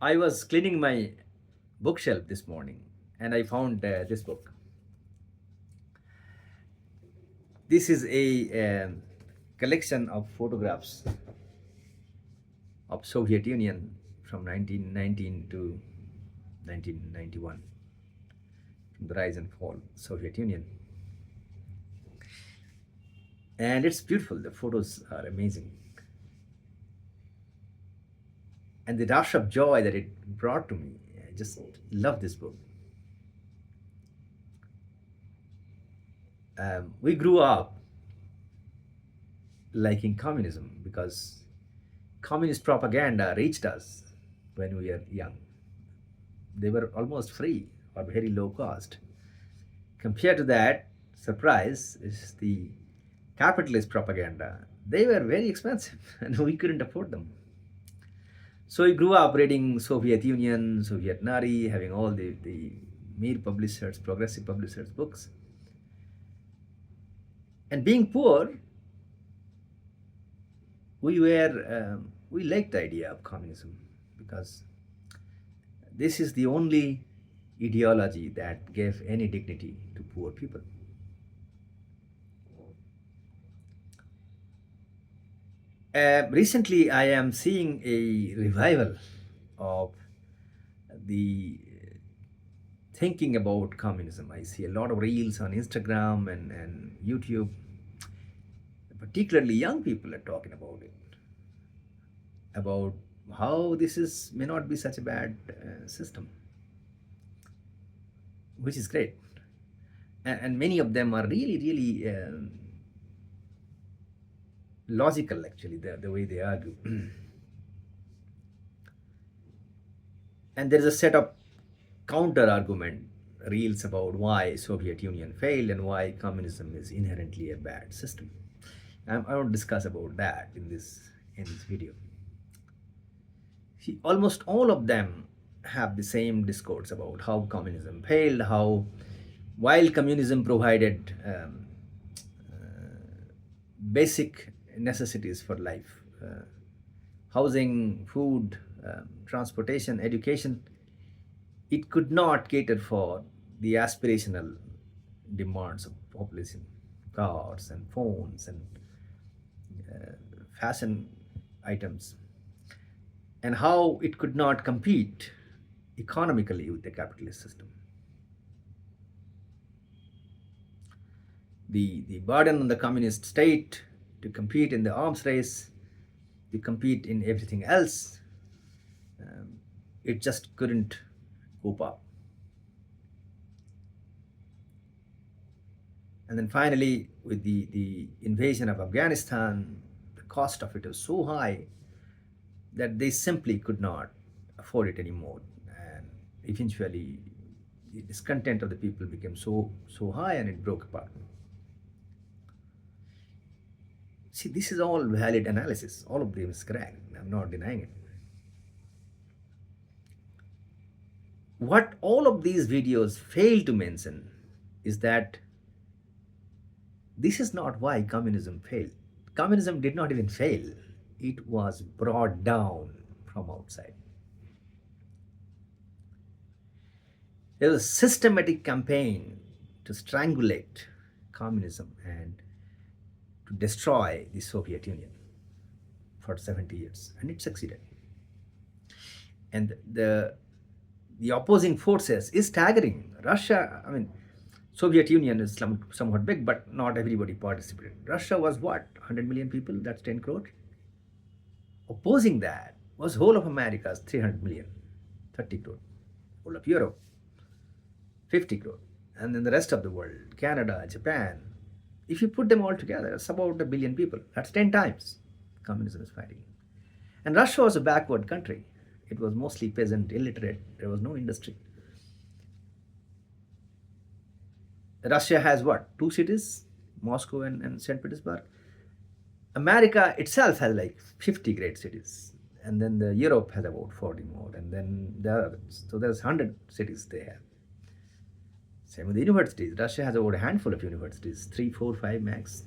I was cleaning my bookshelf this morning and I found this book. This is a collection of photographs of Soviet Union from 1919 to 1991, from the rise and fall Soviet Union. And it's beautiful. The photos are amazing. And the rush of joy that it brought to me, I just love this book. We grew up liking communism because communist propaganda reached us when we were young. They were almost free or very low cost. Compared to that, surprise is the capitalist propaganda. They were very expensive and we couldn't afford them. So we grew up reading Soviet Union, Soviet Nari, having all the Mir publishers, progressive publishers books. And being poor, we liked the idea of communism because this is the only ideology that gave any dignity to poor people. Recently, I am seeing a revival of the thinking about communism. I see a lot of reels on Instagram and YouTube. Particularly young people are talking about it, about how this is may not be such a bad system, which is great. And many of them are really logical, actually, the way they argue. And there is a set of counter argument reels about why Soviet Union failed and why communism is inherently a bad system. I won't discuss about that in this video. See, almost all of them have the same discourse about how communism failed, how while communism provided basic necessities for life, housing, food, transportation, education, it could not cater for the aspirational demands of population, cars and phones and fashion items, and how it could not compete economically with the capitalist system. The burden on the communist state to compete in the arms race, to compete in everything else, it just couldn't cope up. And then finally, with the invasion of Afghanistan, the cost of it was so high that they simply could not afford it anymore. And eventually, the discontent of the people became so high and it broke apart. See, this is all valid analysis. All of them is correct. I'm not denying it. What all of these videos fail to mention is that this is not why communism failed. Communism did not even fail. It was brought down from outside. There was a systematic campaign to strangulate communism and to destroy the Soviet Union for 70 years, and it succeeded. And the opposing forces is staggering. Russia, Soviet Union is somewhat big, but not everybody participated. Russia was what? 100 million people, that's 10 crore. Opposing that was whole of America's 300 million, 30 crore. Whole of Europe, 50 crore. And then the rest of the world, Canada, Japan, if you put them all together, it's about 1 billion people. That's 10 times communism is fighting. And Russia was a backward country. It was mostly peasant, illiterate. There was no industry. Russia has what? 2 cities, Moscow and St. Petersburg. America itself has like 50 great cities. And then Europe has about 40 more. And then there are, so there's 100 cities they have. Same with the universities. Russia has about a handful of universities, 3, 4, 5 max.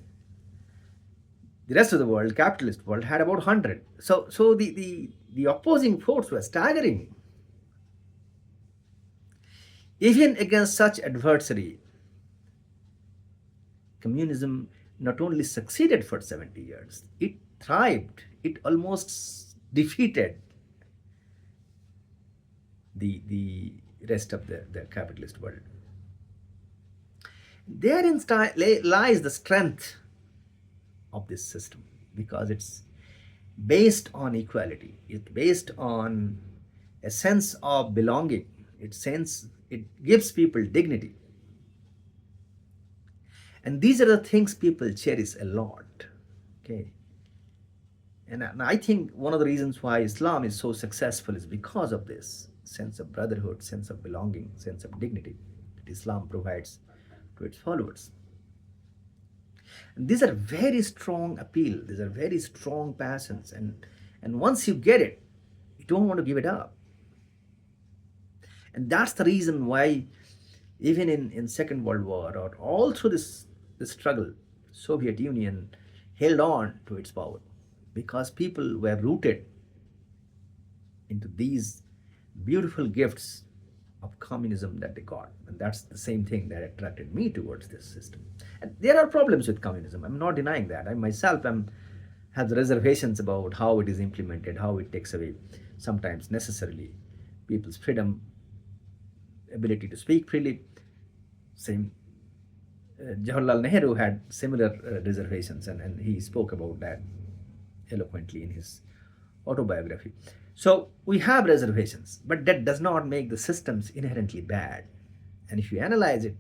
The rest of the world, capitalist world, had about 100. So the opposing force was staggering. Even against such adversary, communism not only succeeded for 70 years, it thrived. It almost defeated the rest of the capitalist world. Therein lies the strength of this system, because it's based on equality. It's based on a sense of belonging. It gives people dignity. And these are the things people cherish a lot. Okay. And I think one of the reasons why Islam is so successful is because of this sense of brotherhood, sense of belonging, sense of dignity that Islam provides to its followers. And these are very strong appeal. These are very strong passions. And once you get it, you don't want to give it up. And that's the reason why even in Second World War or all through this struggle, Soviet Union held on to its power, because people were rooted into these beautiful gifts of communism that they got. And that's the same thing that attracted me towards this system. And there are problems with communism. I'm not denying that. I myself have reservations about how it is implemented, how it takes away sometimes necessarily people's freedom, ability to speak freely. Same Jawaharlal Nehru had similar reservations, and he spoke about that eloquently in his autobiography. So we have reservations, but that does not make the systems inherently bad. And if you analyze it,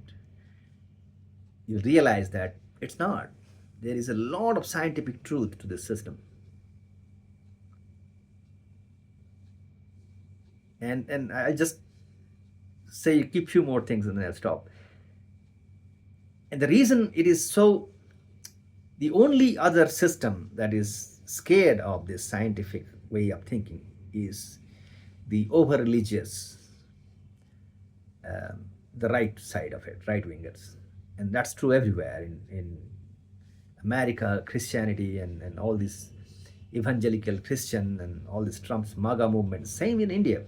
you realize that it's not. There is a lot of scientific truth to this system. And I'll just say keep few more things and then I'll stop. And the reason it is so, the only other system that is scared of this scientific way of thinking is the over religious, the right side of it, right wingers. And that's true everywhere in America, Christianity, and all this evangelical Christian and all this Trump's MAGA movement. Same in India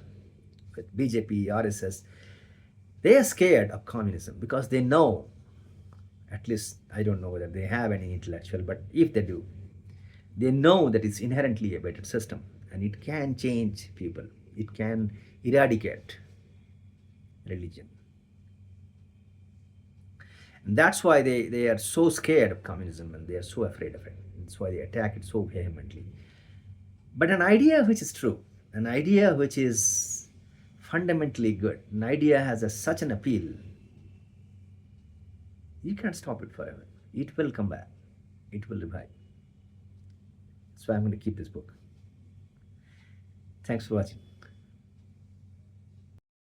with BJP, RSS. They are scared of communism because they know, at least I don't know whether they have any intellectual, but if they do, they know that it's inherently a better system and it can change people. It can eradicate religion. And that's why they are so scared of communism and they are so afraid of it. That's why they attack it so vehemently. But an idea which is true, an idea which is fundamentally good, an idea has such an appeal, you can't stop it forever. It will come back. It will revive. So I'm going to keep this book. Thanks for watching.